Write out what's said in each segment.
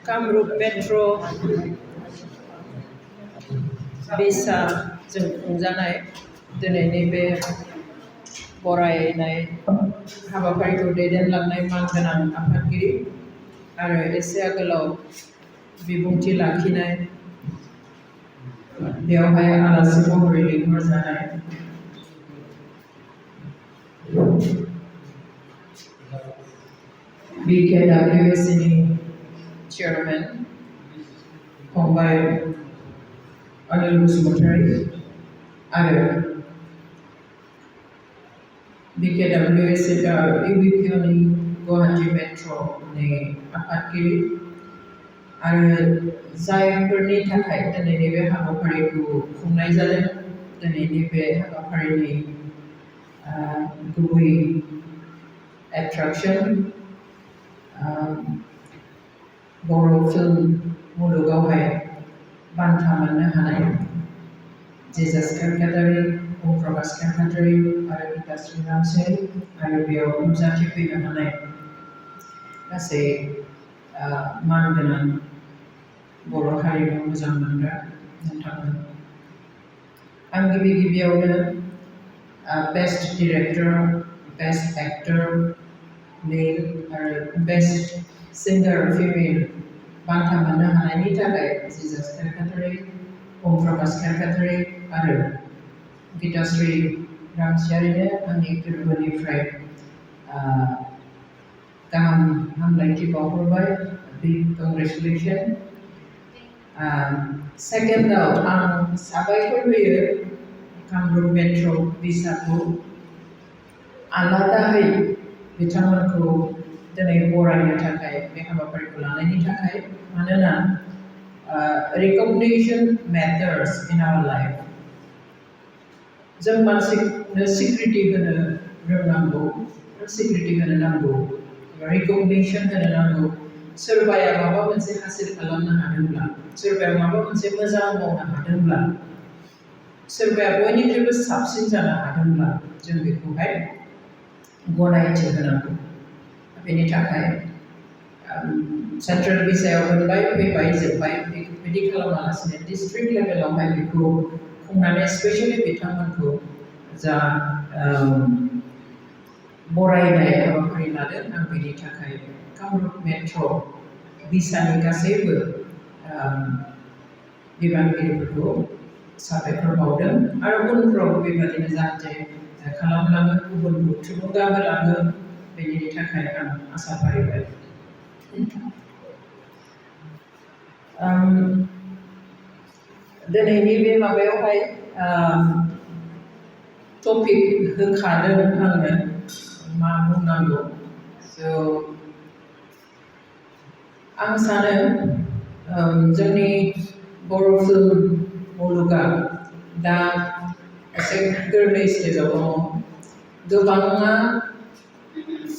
Kamrup Metro Bisa जों खुंजानाय दिनैनि बे बरायनाय हाबाफारिखौ दैदेनलांनाय मानगोनां आफादगिरि आरो एसे आगोलाव बिबुंथि लाखिनाय बेवहाय आलासि महरै लिंहरजानाय BKWSनि चेयारमेन फंबाय Phaylaw Basumatary आरो BKWS UBPनि गुवाहाटी मेट्र'नि आफादगिरि आरो जायफोरनि थाखाय दिनैनि बे हाबाफारिखौ खुंनाय जादों दिनैनि बे हाबाफारिनि गुबै एट्राक्शन बर' फिल्म मुलुगावहाय बान्था मोननो हानाय जेजास केरकाटारि प्रभास केरकाटारि आरो गीताश्री रामसियारि आरो बेयाव नुजाथिफैनो हानाय गासै मानगोनां बर' हारिमु मोजां मोनग्रा नोंथांमोन आं गिबियावनो best director best actor male आरो बेस्ट सिंगार फिमेल बान्था मोननो हानायनि थाखाय जेजास केरकाटारि प्रभास केरकाटारि आरो गीताश्री रामसियारिनो आंनि गोरबोनिफ्राय गाहाम हामलायथि बावहरबाय बिग कंग्रेचुलेसन सेकेन्डआव आं साबायखर होयो कामरुप मेट्र' बिसाखौ आलादायै बिथांमोनखौ दिनै बरायनो थाखाय बे हाबाफारिखौ लानायनि थाखाय मानोना recognition matters in our life जों मानसिनो सिक्रिटि होनो रोंनांगौ सिक्रिटि होनो नांगौ recognition होनो नांगौ सोरबाया माबा मोनसे हासिल खालामनो हादोंब्ला सोरबाया माबा मोनसे मोजां मावनो हादोंब्ला सोरबाया बयनिख्रुइबो साबसिन जानो हादोंब्ला जों बेखौहाय गनायथि होनांगौ बेनि थाखाय सेन्ट्रेल बिसायाव मोनबाय फैबाय जोब्बाय बेबायदि खालामालासिनो डिस्ट्रिक्ट लेभेलावहाय बेखौ खुंनानै स्पेशेलि बिथांमोनखौ जा बरायनाय हाबाफारि लादों आं बेनि थाखाय कामरुप मेट्र' बिसानि गासैबो बिबानगिरिफोरखौ साबायखर बावदों आरो उनफ्राव बेबादिनो जाहाथे खालामलाङो गुबुनखौ थुलुंगा होलाङो बेनि थाखाय आं आसा फारिबाय दिनैनि बे माबायावहाय टपिक होखादों आङो मा बुंनांगौ आं सानो जोंनि बर' फिल्म मुलुगा दा एसे गोरलै स्टेजाव दङ गोबाङा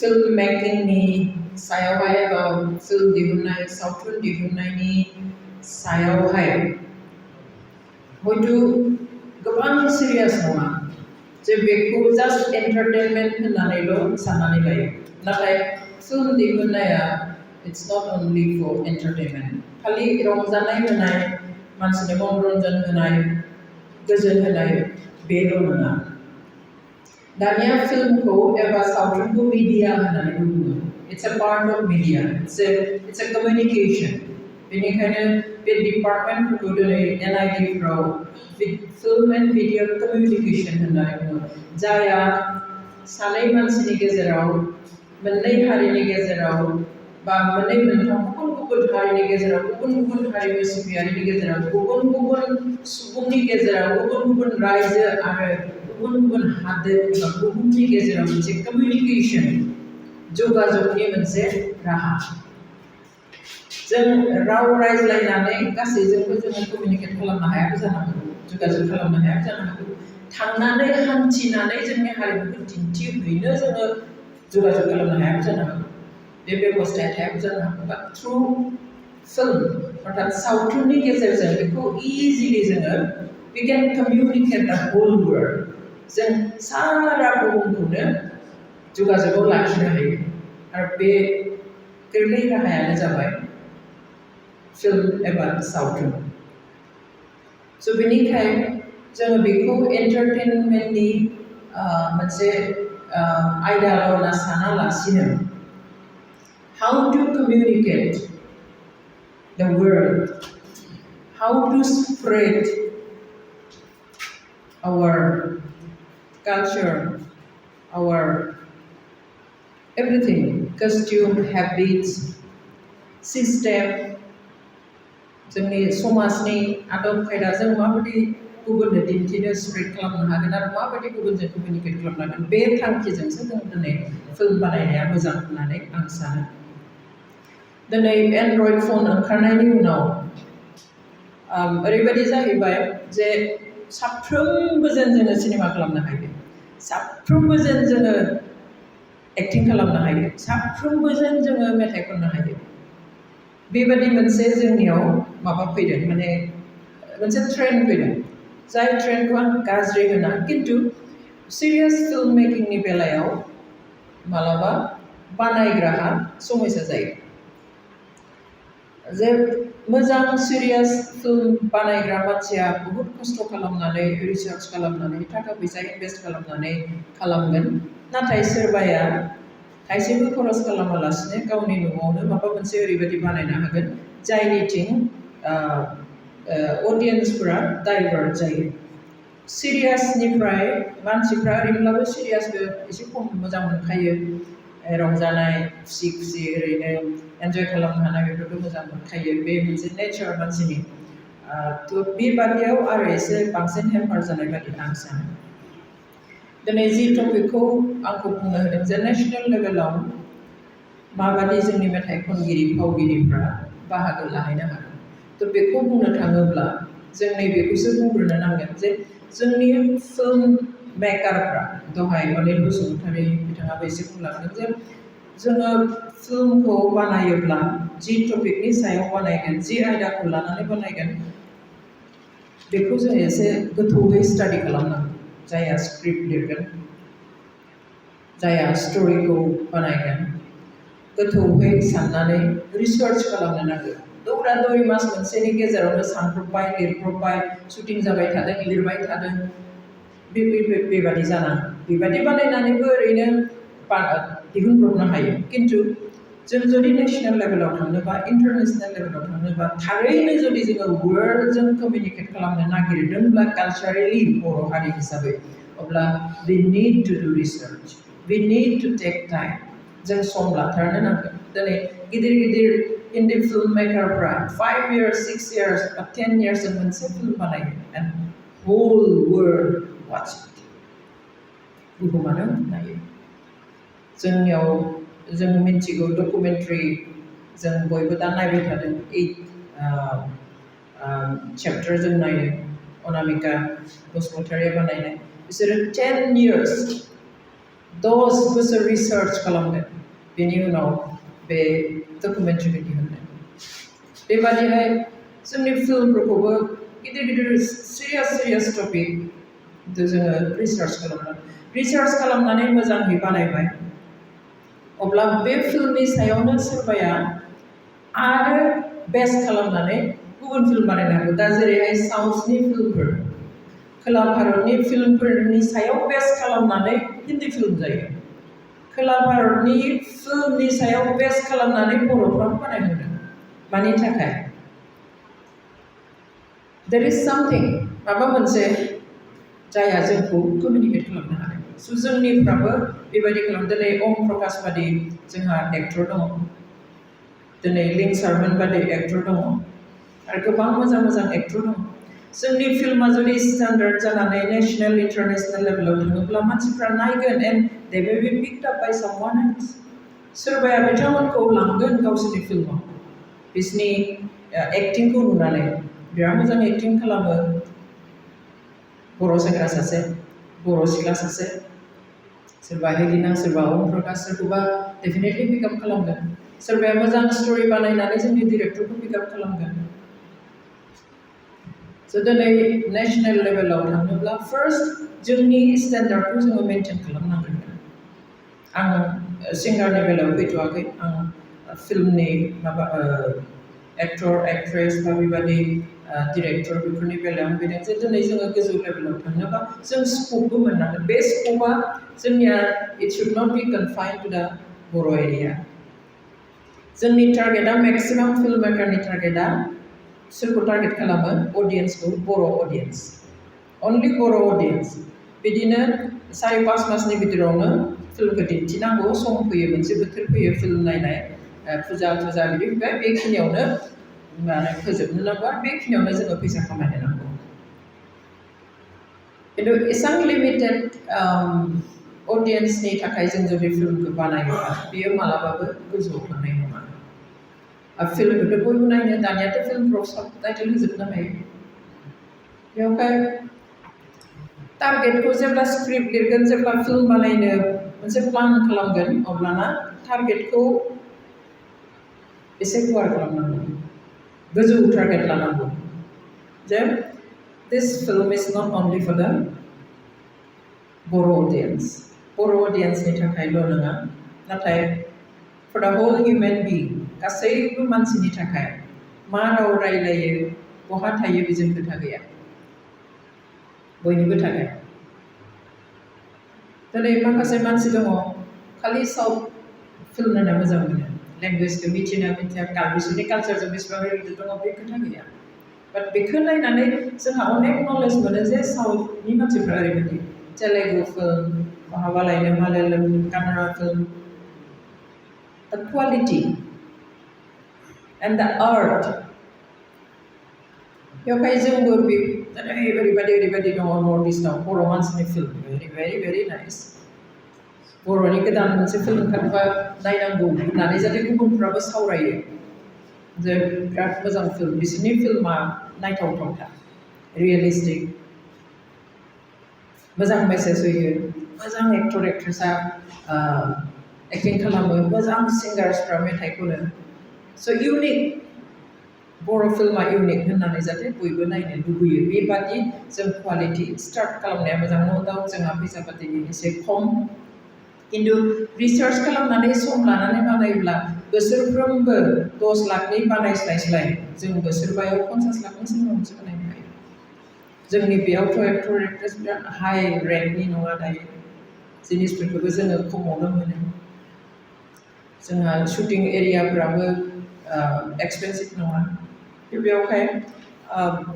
फिल्म मेकिंनि सायावहाय एबा फिल्म दिहुननाय सावथुन दिहुननायनि सायावहाय हयथ' गोबां सिरियास नङा जे बेखौ जास्ट एन्टारटेनमेन्ट होननानैल' साननानै लायो नाथाय फिल्म दिहुननाया it's not only for entertainment खालि रंजानाय होनाय मानसिनो मनोरन्जन होनाय गोजोन होनाय बेल' नङा दानिया फिल्मखौ एबा सावथुनखौ मिडिया होननानै बुङो it's a part of media it's a communication बेनिखायनो बे डिपार्टमेन्टफोरखौ दिनै NID फ्राव फिल्म एन्ड भिडिअ कमिउनिकेशन होननानै बुङो जायहा सानै मानसिनि गेजेराव मोननै हारिनि गेजेराव बा मोननै मोनथाम गुबुन हारिनि गेजेराव गुबुन हारिमु सिबियारिनि गेजेराव गुबुन सुबुंनि गेजेराव गुबुन रायजो आरो गुबुन हादोर एबा बुहुमनि गेजेराव मोनसे कमिउनिकेशन जगाजगनि मोनसे राहा जों राव रायज्लायनानै गासैजोंबो जोङो कमिउनिकेट खालामनो हायाबो जानो हागौ जगाजग खालामनो हायाबो जानो हागौ थांनानै हान्थिनानै जोंनि हारिमुखौ दिन्थिहैनो जोङो जगाजग खालामनो हायाबो जानो हागौ बे बेबस्थाया थायाबो जानो हागौ बाट थ्रु फिल्म अर्थात सावथुननि गेजेरजों बेखौ इजिलि जोङो we can communicate the whole world जों सारा बुहुमखौनो जगाजगआव लाखिनो हायो आरो बे गोरलै राहायानो जाबाय फिल्म एबा सावथुन। स' बेनिखाय जोङो बेखौ एन्टारटेनमेन्टनि मोनसे आयदाल' होनना सानालासिनो how to communicate the word, how to spread our culture, our everything, costume, habits, system, जोंनि समाजनि आदब खायदा जों माबायदि गुबुननो दिन्थिनो स्प्रेड खालामनो हागोन आरो माबायदि गुबुनजों कमिउनिकेट खालामनो हागोन बे थांखिजोंसो जों दिनै फिल्म बानायनाया मोजां होननानै आं सानो। दिनै एन्ड्रइड फन ओंखारनायनि उनाव ओरैबायदि जाहैबाय जे साफ्रोमबो जोङो सिनेमा खालामनो हायो, साफ्रोमबो जोङो एक्टिं खालामनो हायो, साफ्रोमबो जोङो मेथाइ खननो हायो। बेबायदि मोनसे जोंनियाव माबा फैदों, माने मोनसे ट्रेन्ड फैदों, जाय ट्रेन्डखौ आं गाज्रि होना, खिन्थु सिरियास फिल्म मेकिंनि बेलायाव मालाबा बानायग्राहा समयसा जायो। जे मोजां सिरियास फिल्म बानायग्रा मानसिया बहुद खस्थ' खालामनानै रिसार्च खालामनानै थाखा फैसा इनभेस्ट खालामनानै खालामगोन, नाथाय सोरबाया थाइसेबो खरस खालामालासिनो गावनि न'आवनो माबा मोनसे ओरैबायदि बानायनो हागोन जायनिथिं अडियेन्सफोरा डाइभार्ट जायो। सिरियासनिफ्राय मानसिफ्रा ओरैनोब्लाबो सिरियासबो एसे खम मोजां मोनखायो, रंजानाय खुसि खुसि ओरैनो एन्जय खालामनो हानाय बेफोरखौ मोजां मोनखायो, बे मोनसे नेचार मानसिनि। थ' बेबादियाव आरो एसे बांसिन हेम्पार जानाय बादि आं सानो। दिनै जि टपिकखौ आंखौ बुंनो होदों जे नेसनेल लेभेलाव माबादि जोंनि मेथाइ खनगिरि फावगिरिफ्रा बाहागो लाहैनो हागोन। थ' बेखौ बुंनो थाङोब्ला जों नैबेखौसो बुंग्रोनो नांगोन जे जोंनि फिल्म मेकारफ्रा, दहाय अनिल बसुमतारी बिथाङाबो एसे बुंलांदों जे जोङो फिल्मखौ बानायोब्ला जि टपिकनि सायाव बानायगोन, जि आयदाखौ लानानै बानायगोन, बेखौ जों एसे गोथौयै स्टाडि खालामनांगौ। जायहा स्क्रिप्ट लिरगोन, जायहा स्ट'रिखौ बानायगोन, गोथौयै साननानै रिसार्च खालामनो नांगौ। दौरा दौरि मास मोनसेनि गेजेरावनो सानब्रबबाय, लिरब्रबबाय, शुटिं जाबाय थादों, लिरबाय थादों, बेबादि जानाङा। बेबादि बानायनानैबो ओरैनो दिहुनब्रबनो हायो, खिन्थु जों जुदि नेसनेल लेभेलाव थांनोबा, इन्टारनेसनेल लेभेलाव थांनोबा, थारैनो जुदि जोङो वर्ल्डजों कमिउनिकेट खालामनो नागिरदोंब्ला कालचारेलि बर' हारि हिसाबै, अब्ला we need to do research, we need to take time, जों सम लाथारनो नांगोन। दिनै गिदिर गिदिर Hindi film मेकारफ्रा 5 years, 6 years, 10 years जों मोनसे फिल्म बानायो, and whole world watch it, बुहुमानो नायो। जोंनियाव जों मिथिगौ डकुमेन्टारि जों बयबो दा नायबाय थादों, 8 चेप्टार जों नायदों, अनामिका बसुमतारीया बानायनाय, बिसोरो 10 years 10 बोसोर रिसार्च खालामदों, बेनि उनाव बे डकुमेन्टारिखौ दिहुनदों। बेबादिहाय जोंनि फिल्मफोरखौबो गिदिर गिदिर सिरियास टपिक जोङो रिसार्च खालामनांगौ। रिसार्च खालामनानै मोजाङै बानायबाय, अब्ला बे फिल्मनि सायावनो सोरबाया आरो बेस्ट खालामनानै गुबुन फिल्म बानायनो हागौ। दा जेरैहाय साउथनि फिल्मफोर, खोला भारतनि फिल्मफोरनि सायाव बेस्ट खालामनानै हिन्दी फिल्म जायो, खोला भारतनि फिल्मनि सायाव बेस्ट खालामनानै बर'फ्राबो बानायहोदों। मानि थाखाय? there is something, माबा मोनसे जायहा जोंखौ कमिउनिकेट खालामनो हादों। स' जोंनिफ्राबो बेबायदि खालाम। दिनै ओम प्रकाश बादि जोंहा एक्टर दङ, दिनै लिंसारमोन बादि एक्टर दङ, आरो गोबां मोजां मोजां एक्टर दङ। जोंनि फिल्मा जुदि स्टेन्डार्ड जानानै नेसनेल इन्टारनेसनेल लेभेलाव थाङोब्ला मानसिफ्रा नायगोन, and they will be picked up by someone else. सोरबाया बिथांमोनखौ लांगोन गावसोरनि फिल्माव, बिसोरनि एक्टिंखौ नुनानै। बिराद मोजां एक्टिं खालामो, बर' सेंग्रा सासे, बर' सिख्ला सासे, सोरबा हेलिना, सोरबा ओम प्रकाश, सोरखौबा डेफिनेटलि पिकआप खालामगोन। सोरबाया मोजां स्ट'रि बानायनानै जोंनि डिरेक्टरखौ पिकआप खालामगोन। स' दिनै नेसनेल लेभेलाव थाङोब्ला फार्स्ट जोंनि स्टेन्डार्डखौ जोङो मेनटेन खालामनांगोन। आं सिंगारनि बेलायाव फैथ'वाखै, आं फिल्मनि माबा एक्टर एक्ट्रेस बा बेबादि डिरेक्टर बेफोरनि बेलायाव बेनो जे दिनै जोङो गोजौ लेभेलाव थांनोबा जों स्कपबो मोननांगोन बे स्कपआ जोंनिया it should not be confined to the Bodo' area जोंनि टारगेटआ मेक्सिमाम फिल्म मेकारनि टारगेटआ सोरखौ टारगेट खालामो अडियन्सखौ बर' अडियन्स अनलि बर' अडियन्स बिदिनो 4-5 मासनि भितरावनो फिल्मखौ दिन्थिनांगौ सम फैयो मोनसे बोथोर फैयो फिल्म नायनाय फुजा बिदि फैबाय बेखिनियावनो माने फोजोबनो नांगौ आरो बेखिनियावनो जोङो फैसा खामायनो नांगौ खिन्थु एसां लिमिटेड अडियन्सनि थाखाय जों जुदि फिल्मखौ बानायोब्ला बेयो मालाबाबो गोजौआव थांनाय नङा फिल्मखौथ' बयबो नायनो दानियाथ' फिल्मफ्राव साबटाइटेल होजोबनो हायो बेवहाय टारगेटखौ जेब्ला स्क्रिप्ट लिरगोन जेब्ला फिल्म बानायनो मोनसे प्लान खालामगोन अब्लाना टारगेटखौ एसे गुवार खालामनांगौ गोजौ टारगेट लानांगौ जे दिस film is not only four दा बर' अडियन्सनि थाखायल' नङा नाथाय फर दा होल हिउमेन बिं गासैबो मानसिनि थाखाय मा राव रायलायो बहा थायो बेजों खोथा गैया बयनिबो थाखाय दिनै माखासे मानसि दङ खालि साउथ फिल्म नायना मोजां मोनो लेंगुवेजखौ मिथिया बिसोरनि कालचारजों बेसेबां रिलेटेड दङ बे खोथा गैया बाट बेखौ नायनानै जोंहा अनेक नलेज मोनो जे साउथनि मानसिफ्रा ओरैबायदि तेलेगु फिल्म बहाबा लायनो मालायालम कान्नाडा फिल्म दा क्वालिटि एन्ड दा आर्ट बेवहाय जोंबो ओरैबायदि दङ नर्थ इस्टआव बर' मानसिनि फिल्म भेरि नाइस बर'नि गोदान मोनसे फिल्म ओंखारबा नायनांगौ होननानै जाहाथे गुबुनफ्राबो सावरायो जे बिराद मोजां फिल्म बिसोरनि फिल्मा नायथावथावथा रियेलिस्टिक मोजां मेसेज होयो मोजां एक्टर एक्ट्रेसआ एक्टिं खालामो मोजां सिंगार्सफ्रा मेथाइ खनो स' इउनिक बर' फिल्मा इउनिक होननानै जाहाथे बयबो नायनो लुबैयो बेबादि जों क्वालिटि स्टार्ट खालामनाया मोजां न' दाउट जोंहा फैसा पातिनि एसे खम खिन्थु रिसार्च खालामनानै सम लानानै बानायोब्ला बोसोरफ्रोमबो 10 लाखनि बानायस्लायस्लाय जों बोसोरबायाव 50 लाखनि सिनेमाखौसो बानायनो हायो जोंनि बेयावथ' एक्टर एक्ट्रेस बिराद हाई रेंकनि नङा दायो जिनिसफोरखौबो जोङो खमावनो मोनो जोंहा शुटिं एरियाफ्राबो एक्सपेन्सिभ नङा बेवहाय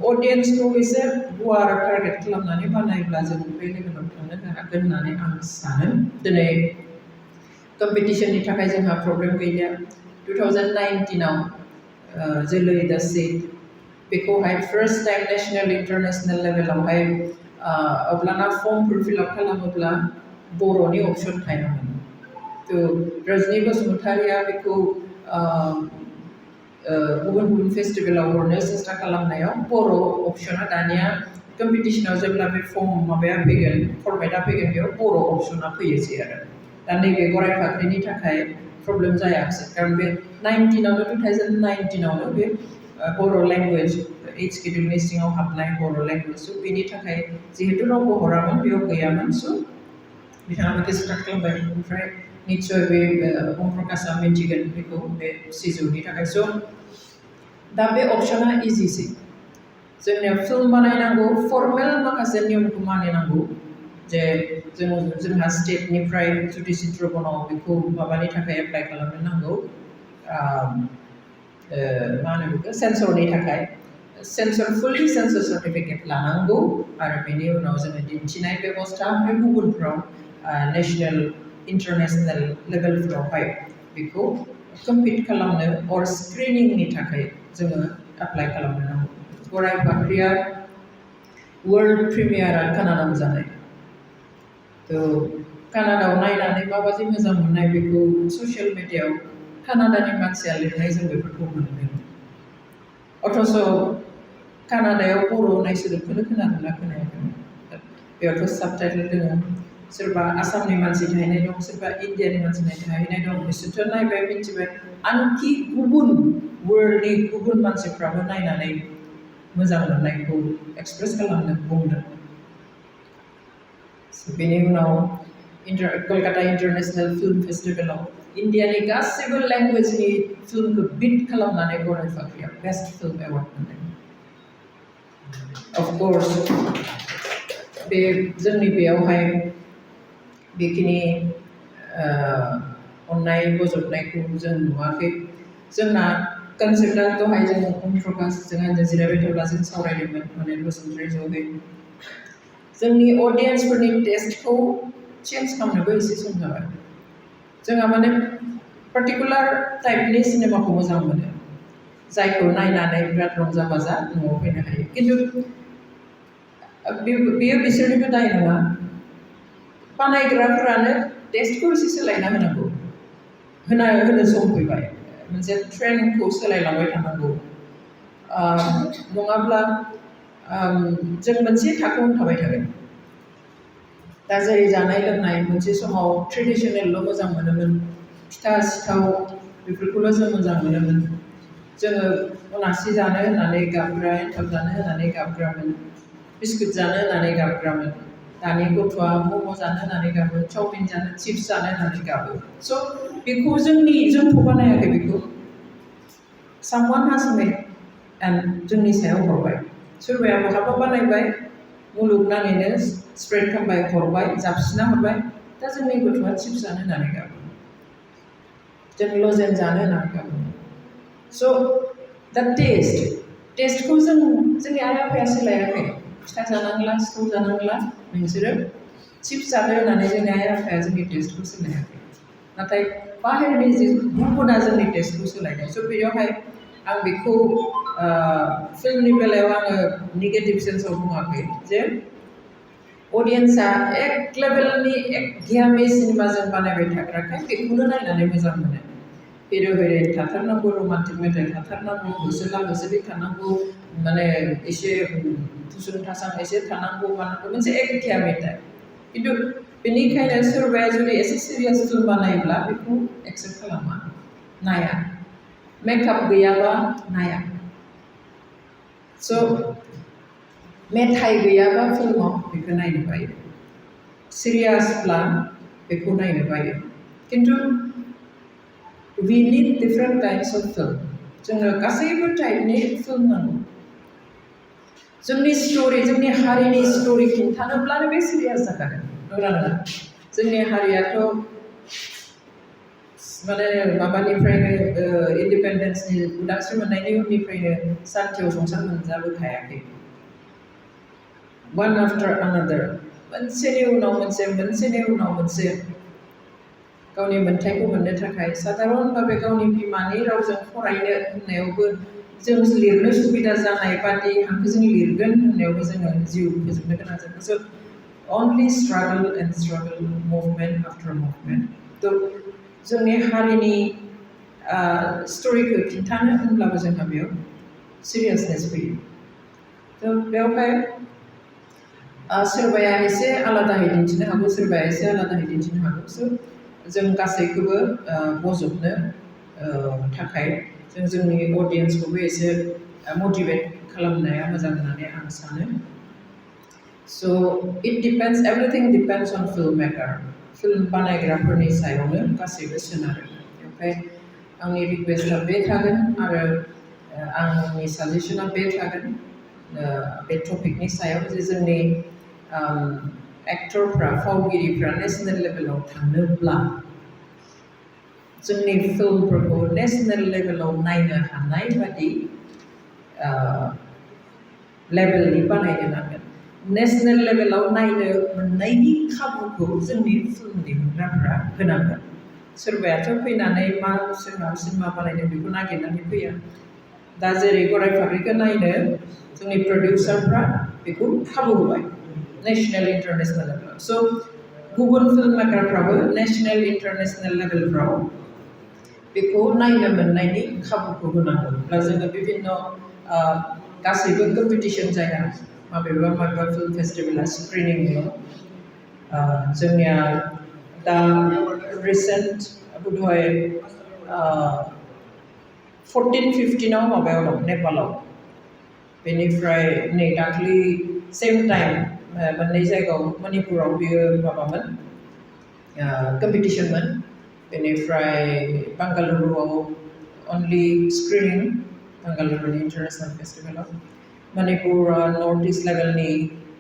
अडियन्सखौ एसे गुवार टारगेट खालामनानै बानायोब्ला जों बे लेभेलाव थांनो हागोन होननानै आं सानो दिनै कम्पिटिशननि थाखाय जोंहा प्रब्लेम गैलिया 2019आव जोलै दा सिट बेखौहाय फार्स्ट टाइम नेशनेल इन्टारनेशनेल लेभेलावहाय अब्लाना फर्मफोर फिलआप खालामोब्ला बर'नि अपसन थायामोन थ' रजनी बसुमतारिया बेखौ गुबुन फेस्टिभेलाव हरनो सेस्था खालामनायाव बर' अपसना दानिया कम्पिटिशनाव जेब्ला बे माबाया फैगोन फर्मेटआ फैगोन बेयाव बर' अपसना फैयोसै आरो दा नैबे गराय फाख्रिनि थाखाय प्रब्लेम जायाखिसै खारन बे 2019आवनो बे बर' लेंगुवेज 8 स्केड्युलनि सिङाव हाबनाय बर' लेंगुवेज स' बेनि थाखाय जिहेतु रावबो हरामोन बेयाव गैयामोन स' बिथाङा बेखौ स्टार्ट खालामबाय ओमफ्राय निस्सय बे ओम प्रकाशआ मिन्थिगोन बेखौ बे सिजौनि थाखाय स' दा बे अपसना इजिसै जोंनिया फिल्म बानायनांगौ फर्मेल माखासे नियमखौ मानिनांगौ जे जोंहा स्टेटनिफ्राय जुडिसि ट्रिब्युनालाव बेखौ माबानि थाखाय एप्लाइ खालामनो नांगौ मा होनो बेखौ सेन्सरनि थाखाय फुलि सेन्सर सार्टिफिकेट लानांगौ आरो बेनि उनाव जोङो दिन्थिनाय बेबस्था ओमफ्राय गुबुनफ्राव नेशनेल इन्टारनेशनेल लेभेलफ्रावहाय बेखौ कम्पिट खालामनो अर स्क्रिनिंनि थाखाय जोङो एप्लाइ खालामनो नांगौ गराय फाख्रिया वर्ल्ड प्रिमियारा कानाडायाव जानाय थ' कानाडायाव नायनानै माबायदि मोजां मोननाय बेखौ ससियेल मिडियायाव कानाडानि मानसिया लिरनाय जों बेफोरखौ मोनदों अथ'स' कानाडायाव बर' होननाय सोदोबखौनो खोनादोंना खोनायाखै बेयावथ' साबटाइटेल दङ सोरबा आसामनि मानसि थाहैनाय दं सोरबा इण्डियानि मानसि थाहैनाय दं बिसोरथ' नायबाय मिथिबाय आनखि गुबुन वर्ल्डनि गुबुन मानसिफ्राबो नायनानै मोजां मोननायखौ एक्सप्रेस खालामनो बुंदों बेनि उनाव कलकाता इन्टारनेशनेल फिल्म फेस्टिभेलाव Indiaनि गासिबो लैंग्वेजनि फिल्मखौ बीट खालामनानै गौरां फाख्रिया बेस्ट फिल्म एवार्ड मोनदों। Of course, बे जोंनि बेयावहाय बेखिनि अननाय बजबनायखौ जों नुवाखै। जोंना कनसेप्टआ दहाय जों प्रकाश जों जिरायबाय थाब्ला जों सावरायदोंमोन माने बसुमतारी ज'है जोंनि अडियन्सफोरनि टेस्टखौ चेन्ज खालामनोबो एसे सम जाबाय। जोंहा माने पार्टिकुलार टाइपनि सिनेमाखौ मोजां मोनो जायखौ नायनानै बिराद रंजा बाजा न'आव फैनो हायो। खिन्थु बेयो बिसोरनिबो दाय नङा, बानायग्राफोरानो टेस्टखौ एसे सोलायना होनांगौ, होनो सम फैबाय, मोनसे ट्रेन्डखौ सोलायलांबाय थानांगौ। नङाब्ला जों मोनसे थाखोआवनो थाबाय थागोन। दा जेरै जानाय लोंनाय मोनसे समाव ट्रेडिसनेलल' मोजां मोनोमोन, फिथा सिथाव बेफोरखौल' जों मोजां मोनोमोन। जोङो अनासि जानो होननानै गाबग्रा, एन्थाब जानो होननानै गाबग्रामोन, बिस्कुट जानो होननानै गाबग्रामोन। दानि गथ'आ मम' जानो होननानै गाबो, चावमिन जानो, चिप्स जानो होननानै गाबो। स' बेखौ जोंथ' बानायाखै बेखौ, someone has made and जोंनि सायाव हरबाय। सोरबाया बहाबा बानायबाय, मुलुगनाङैनो स्प्रेड खालामबाय, हरबाय, जाबसिना हरबाय। दा जोंनि गथ'आ चिप्स जानो होननानै गाबो, जों लजेन जानो होननानै गाबो। स' दा टेस्टखौ जोंनि आइ आफाया सोलायाखै। फिथा जानांला, सिथाव जानांला, नोंसोरो चिप्स जानो होननानै जोंनि आइ आफाया जोंनि टेस्टखौ सोलायाखै। नाथाय बाहेरनि जि गुबुना जोंनि टेस्टखौ सोलायदों। स' बेयावहाय आं बेखौ फिल्मनि बेलायाव आङो नेगेटिभ सेन्सआव बुङाखै जे अडियन्सआ एक लेभेलनि एकघेयामि सिनेमा जों बानायबाय थाग्राखाय बेखौनो नायनानै मोजां मोनो। हिर' हिर'इन थाथारनांगौ, रमान्टिक मेथाइ थाथारनांगौ, होसोला होसोलि थानांगौ, माने एसे थुसुं थासां एसे थानांगौ मानांगौ, मोनसे एकघेयामि टाइप। खिन्थु बेनिखायनो सोरबाया जुदि एसे सिरियास फिल्म बानायोब्ला बेखौ एक्सेप्ट खालामा, नाया, मेकआप गैयाबा नाया। स' मेथाइ गैयाबा फिल्माव बेखौ नायनो बायो, सिरियासब्ला बेखौ नायनो बायो। खिन्थु we need different kinds of film. जोंनो गासैबो टाइपनि फिल्म नांगौ। जोंनि स्ट'रि, जोंनि हारिनि स्ट'रि खिन्थानोब्लानो बे सिरियास जाखागोन, नंगौना नङा? जोंनि हारियाथ' माने माबानिफ्रायनो इन्डिपेन्डेन्सनि उदांस्रि मोननायनि उननिफ्रायनो सान्थियाव संसार मोनजाबोखायाखै। one after another, मोनसेनि उनाव मोनसे, मोनसेनि उनाव मोनसे गावनि मोन्थाइखौ मोननो थाखाय साधारन भाबे गावनि बिमानि रावजों फरायनो होननायावबो जों लिरनो सुबिदा जानाय बादि हांखोजों लिरगोन होननायावबो जोङो जिउ फोजोबनो गोनां जादों। स' only struggle and struggle, movement after movement. थ' जोंनि हारिनि स्ट'रिखौ खिन्थानो होनब्लाबो जोंहा बेयाव सिरियासनेस फैयो। थ' बेवहाय सोरबाया एसे आलादायै दिन्थिनो हागौ, सोरबाया एसे आलादायै दिन्थिनो हागौ। स' जों गासैखौबो बजबनो थाखाय जोंनि अडियन्सखौबो एसे मटिभेट खालामनाया मोजां होननानै आं सानो। So' it depends, everything depends on film maker, film बानायग्राफोरनि सायावनो गासैबो सोनारो। ओमफ्राय आंनि रिकुवेस्टआ बे थागोन आरो आंनि साजेसना बे थागोन बे टपिकनि सायाव जे जोंनि एक्टरफ्रा, फावगिरिफ्रा नेसनेल लेभेलाव थांनोब्ला जोंनि फिल्मफोरखौ नेसनेल लेभेलाव नायनो हानाय बादि लेभेलनि बानायनो नांगोन। नेसनेल लेभेलाव नायनो मोननायनि खाबुखौ जोंनि फिल्म दिहुनग्राफ्रा होनांगोन। सोरबायाथ' फैनानै मा सोरहा सिनेमा बानायदों बेखौ नागिरनानै फैया। दा जेरै गराय फाख्रिखौ नायनो जोंनि प्रडिउसारफ्रा बेखौ खाबु होबाय नेसनेल इन्टारनेसनेल लेभेलाव। स' गुबुन फिल्म मेकारफ्राबो नेसनेल इन्टारनेसनेल लेभेलफ्राव बेखौ नायनो मोननायनि खाबुखौ होनांगौ। अब्ला जोङो बिभिन्न गासैबो कम्पिटिसन जाया, माबेबा फिल्म फेस्टिभेला स्क्रिनिंल'। जोंनिया दा रिसेन्ट बधय 14-15 माबायाव दं नेपालाव, बेनिफ्राय नै दाख्लि सेम टाइम मोननै जायगायाव मणिपुराव बेयो माबामोन कम्पिटिसनमोन। बेनिफ्राय बांगालुरुआव only screening बांगालुरुनि international फेस्टिभेलाव मणिपुरा नर्थ इस्ट लेभेलनि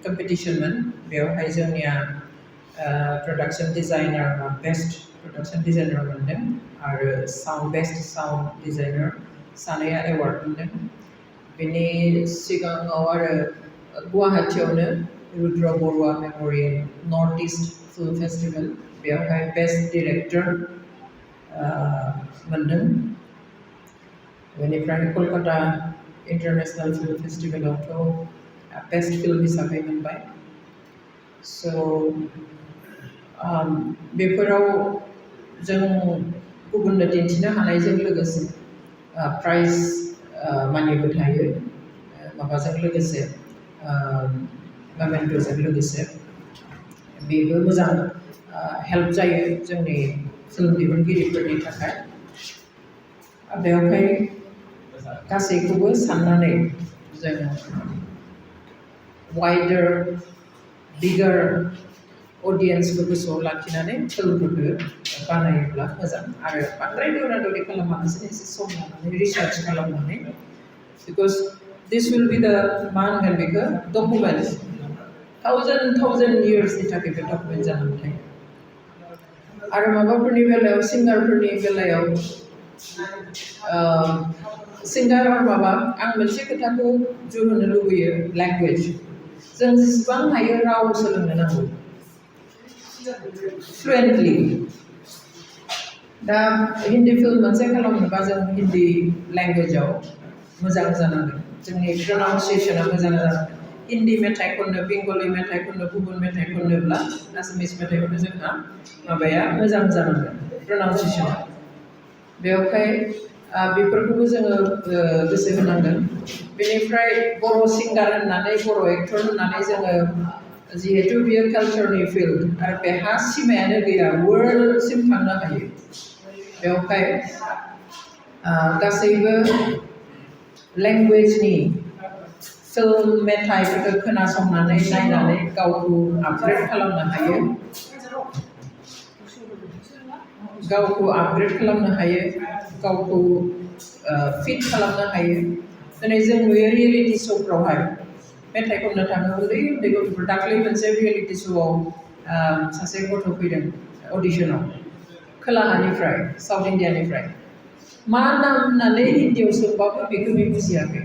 कम्पिटिशनमोन बेवहाय जोंनिया production designer best production designer मोनदों आरो बेस्ट साउन्ड डिजाइनार सानैया एवार्ड मोनदों बेनि सिगाङाव आरो गुवाहाटीयावनो Rudra Baruah memorial north east film festival बेवहाय बेस्ट डिरेक्टर मोनदों बेनिफ्राय कलकाता इन्टारनेशनेल फिल्म फेस्टिभेलावथ' बेस्ट फिल्म हिसाबै मोनबाय स' बेफोराव जों गुबुननो दिन्थिनो हानायजों लोगोसे प्राइज मानिबो थायो माबाजों लोगोसे मेमेन्ट'जों लोगोसे बेबो मोजां हेल्प जायो जोंनि फिल्म दिहुनगिरिफोरनि थाखाय बेवहाय गासैखौबो साननानै जों वाइडार बिगार अडियेन्सखौ गोसोआव लाखिनानै फिल्मफोरखौ बानायोब्ला मोजां आरो बांद्राय दौरा-दौरि खालामालासिनो एसे सम लानानै रिसार्च खालामनानै because this will be the मा होनगोन बेखौ डकुमेन्ट थाउजेन्ड इयार्सनि थाखाय बे डकुमेन्ट जानानै थायो आरो माबाफोरनि बेलायाव सिंगारफोरनि बेलायाव सिंगार माबा आं मोनसे खोथाखौ जुर होनो लुबैयो लेंगुवेज जों जेसेबां हायो राव सोलोंनो नांगौ फ्लुएन्टलि दा हिन्दी फिल्म मोनसे खालामनोबा जों हिन्दी लेंगुवेजाव मोजां जानांगोन जोंनि प्रनाउन्सियेसना मोजां जानांगोन हिन्दी मेथाइ खननो बेंगलि मेथाइ खननो गुबुन मेथाइ खननोब्ला आसामिस मेथाइ खननो जोंहा माबाया मोजां जानांगोन प्रनाउन्सियेसना बेवहाय बेफोरखौबो जोङो गोसो होनांगोन बेनिफ्राय बर' सिंगार होननानै बर' एक्टर होननानै जोङो जिहेतु बियो कालचारनि फिल्ड आरो बेहा सिमायानो गैया वर्ल्डसिम थांनो हायो बेवहाय गासैबो लेंगुवेजनि फिल्म मेथाइफोरखौ खोनासंनानै नायनानै गावखौ आपग्रेड खालामनो हायो गावखौ फिट खालामनो हायो दिनै जों नुयो रियेलिटि श'फ्रावहाय मेथाइ खननो थाङो उन्दै उन्दै गथ'फोर दाख्लै मोनसे रियेलिटि श'आव सासे गथ' फैदों अडिशनाव खोलाहानिफ्राय साउथ इण्डियानिफ्राय मा नाम होननानै हिन्दीयाव सोंबाबो बेखौ बे बुजियाखै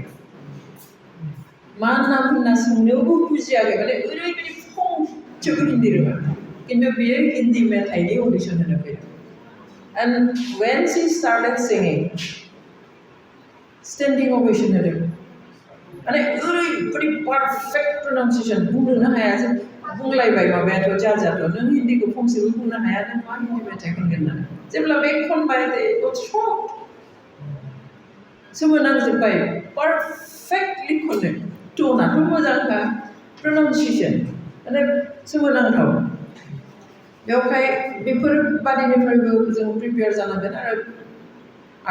मा नाम होनना सोंनायावबो बुजियाखै माने ओरैबायदि फंसेबो हिन्दी रोङा खिन्थु बियो हिन्दी मेथाइनि अडिशन होनो फैदों and when she started singing standing ovation होदों माने ओरैबायदि पारफेक्ट प्रनाउन्सियेसन बुंनोनो हाया जों बुंलायबाय माबायाथ' जाजाथ' नों हिन्दीखौ फंसेबो बुंनो हाया नों मा हिन्दी मेथाइ खनगोन होननानै जेब्ला बे खनबाय सोमोनांजोब्बाय पारफेक्टलि खनो टनाथ' मोजांखा प्रनाउन्सियेसन माने सोमोनांथाव बेवहाय बेफोर बादिनिफ्रायबो जों प्रिपेयार जानांगोन आरो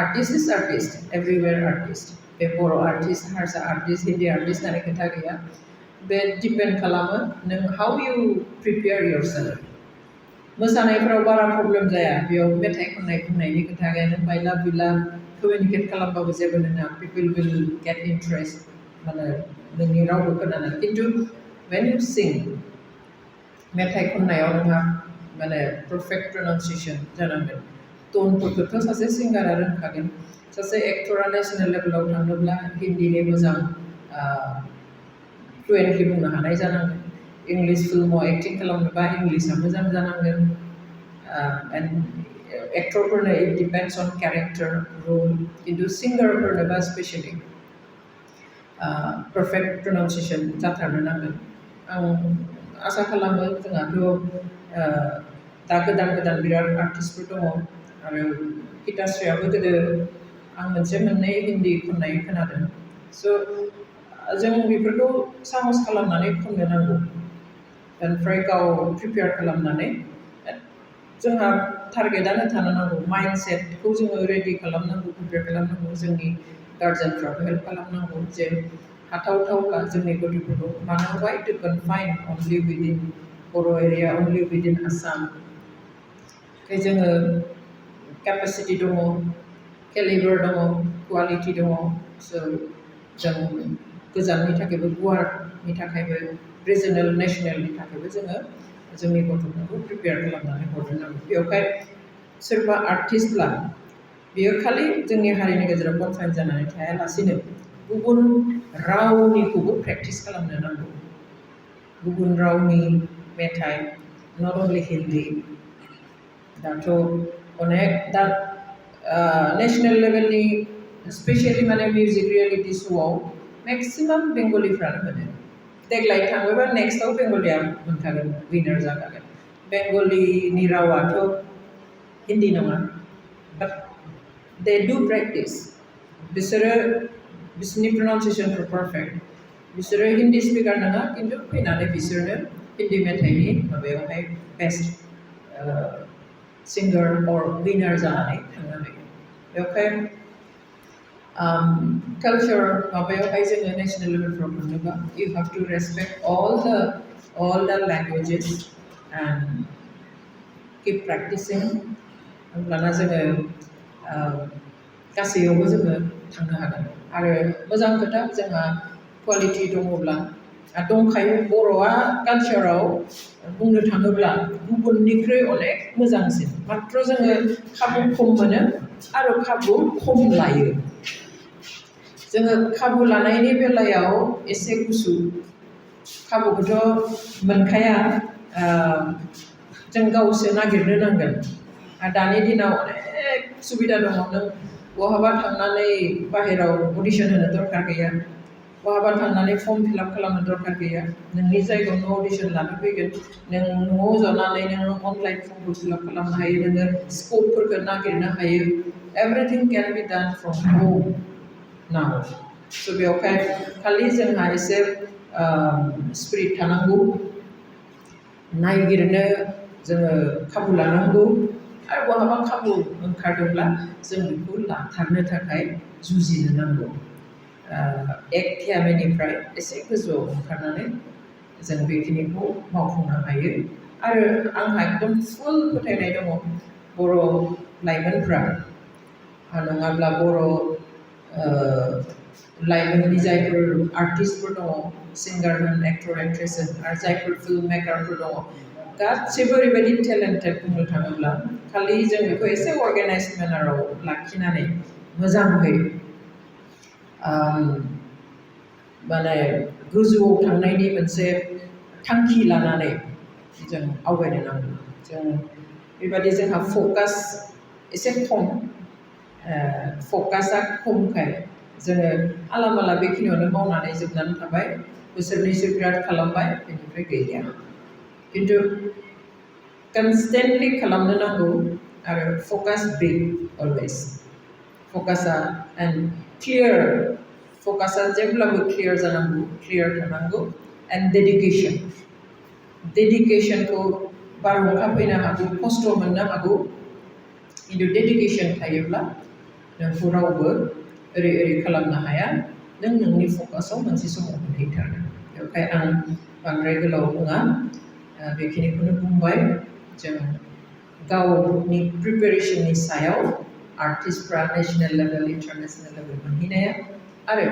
आर्टिस्ट इज आर्टिस्ट एभरिवेयर आर्टिस्ट बे बर' आर्टिस्ट हारसा आर्टिस्ट हिन्दी आर्टिस्ट होननानै खोथा गैया बे डिपेन्ड खालामो नों हाउ इउ प्रिपेयार योरसेल्फ मोसानायफ्राव बारा प्रब्लेम जाया बेयाव मेथाइ खननायनि खोथा गैया नों बायला बुयला कमिउनिकेट खालामबाबो जेबो नङा पिपल विल गेट इन्ट्रेस्ट माने नोंनि रावखौ खोनानानै खिन्थु वेन इउ सिं मेथाइ खननायाव नोंहा माने पारफेक्ट प्रनाउन्सियेसन जानांगोन टनफोरखौथ' सासे सिंगारा रोंखागोन सासे एक्टरा नेसनेल लेभेलाव थांनोब्ला हिन्दीनि मोजां फ्लुएन्टलि बुंनो हानाय जानांगोन इंलिश फिल्माव एक्टिं खालामनोबा इंलिशआ मोजां जानांगोन एन्ड एक्टरफोरनो it depends on character role खिन्थु सिंगारफोरनोबा स्पेसियलि पारफेक्ट प्रनाउन्सियेसन जाथारनो नांगोन आं आसा खालामो जोंहाथ' दा गोदान बिराद आर्टिस्टफोर दङ आरो गितास्रियाबो गोदो आं मोनसे मोननै हिन्दी खननाय खोनादों स' जों बेफोरखौ साहस खालामनानै खननो नांगौ ओमफ्राय गाव प्रिपेयार खालामनानै जोंहा टारगेटआनो थानो नांगौ माइन्डसेटखौ जोङो रेडि खालामनांगौ प्रिपेयार खालामनांगौ जोंनि गार्जेनफ्राबो हेल्प खालामनांगौ जे हाथावथावब्ला जोंनि गथ'फोरखौ मानो वाइ टु कनफाइन अनलि उइदिन बर' एरिया अनलि उइदिन आसाम जोङो capacity दङ, caliber दङ, quality दङ, so जों गोजाननि थाखायबो गुवारनि थाखायबो regional nationalनि थाखायबो जोङो जोंनि गथ'फोरखौ prepare खालामनानै हरनो नांगौ। बेवहाय सोरबा आर्टिस्टब्ला बेयो खालि जोंनि हारिनि गेजेराव कनफाइन जानानै थायालासिनो गुबुन रावनिखौबो प्रेक्टिस खालामनो नांगौ। गुबुन रावनि मेथाइ, not only हिन्दी, दाथ' अनेक दा नेशनेल लेभेलनि स्पेसियेलि माने मिउजिक रियेलिटि श'आव मेक्सिमाम बेंगलिफ्रानो मोनो। देग्लाय थाङोबा नेक्स्टआव बेंगलिया मोनखागोन, विनार जाखागोन। बेंगलिनि रावाथ' हिन्दी नङा, but they do practice. बिसोरो बिसोरनि pronunciation perfect. बिसोरो हिन्दी स्पिकार नङा, किन्तु फैनानै बिसोरनो हिन्दी मेथाइनि माबायावहाय बेस्ट सिंगार or विनार जानानै थांनो हायो। बेवहाय culture माबायावहाय जोङो नेशनेल लेभेलफ्राव थांनोबा you have to respect all the languages and keep practicing. होमब्लाना जोङो गासैयावबो जोङो थांनो हागोन। आरो मोजां खोथा जोंहा क्वालिटि दङब्ला दंखायो बर'आ कालचाराव बुंनो थाङोब्ला गुबुननिख्रुइ अनेक मोजांसिन, मात्र जोङो खाबु खम मोनो आरो खाबु खम लायो। जोङो खाबु लानायनि बेलायाव एसे गुसु, खाबुखौथ' मोनखाया, जों गावसो नागिरनो नांगोन। दानि दिनाव अनेक सुबिदा दङ, नों बहाबा थांनानै बाहेराव अडिशन होनो दरकार गैया, बहाबा थांनानै फर्म फिलआप खालामनो दरकार गैया, नोंनि जायगायावनो अडिशन लानो फैगोन, नों न'आव जनानै नोङो अनलाइन फर्मखौ फिलआप खालामनो हायो, नोङो स्कपफोरखौ नागिरनो हायो। एभरिथिं कैन बी डन फ्रम होम नाउ। स' बेवहाय खालि जोंहा एसे स्पिरिट थानांगौ, नागिरनो जोङो खाबु लानांगौ, आरो बहाबा खाबु ओंखारदोंब्ला जों बेखौ लाथारनो थाखाय जुजिनो नांगौ। एक थियामिनिफ्राय एसे गोजौआव ओंखारनानै जों बेखिनिखौ मावफुंनो हायो। आरो आंहा एकदम फुल फोथायनाय दङ बर' लाइमोनफ्रा नङाब्ला बर' लाइमोननि जायफोर आर्टिस्टफोर दङ, सिंगार होन, एक्टर एक्ट्रेस होन, आरो जायफोर फिल्म मेकारफोर दङ, गासिबो ओरैबायदि टेलेन्टेड बुंनो थाङोब्ला खालि जों बेखौ एसे अर्गेनाइज मेनाराव लाखिनानै मोजाङै माने गोजौआव थांनायनि मोनसे थांखि लानानै जों आवगायनो नांगौ। जों बेबायदि जोंहा फकास एसे खम, फकासा खमखाय जोङो आला माला बेखिनियावनो मावनानै जोबनानै थाबाय, बोसोरनैसो बिराद खालामबाय, बेनिफ्राय गैलिया। किन्तु कनस्टेन्टलि खालामनो नांगौ आरो फकास बिग अलवेज। फकासा एन्ड क्लियार, फकासा जेब्लाबो क्लियार जानांगौ, क्लियार थानांगौ, एन्ड डेडिकेसन। डेडिकेसनखौ बारहुंखा फैनो हागौ, खस्थ' मोननो हागौ, किन्तु डेडिकेसन थायोब्ला नोंखौ रावबो ओरै खालामनो हाया, नों नोंनि फकासाव मोनसे समाव मोनहैथारगोन। बेवहाय आं बांद्राय गोलाव बुङा, बेखिनिखौनो बुंबाय। जों गावनि प्रिपेरेसननि सायाव आर्टिस्टफ्रा नेशनेल लेभेल, इन्टारनेशनेल लेभेल मोनहैनाया, आरो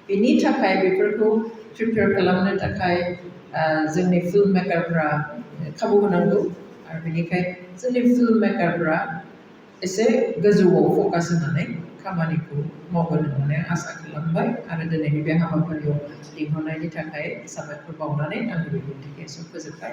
बेनि थाखाय बेफोरखौ प्रिपेयार खालामनो थाखाय जोंनि फिल्म मेकारफ्रा खाबु होनांगौ। आरो बेनिखाय जोंनि फिल्म मेकारफ्रा एसे गोजौआव फकास होनानै खामानिखौ मावगोन होननानै आसा खालामबाय। आरो दिनैनि बे हाबाफारियाव लिंहरनायनि थाखाय साबायखर बावनानै आंनि बिबुंथिखौ एसे फोजोबबाय।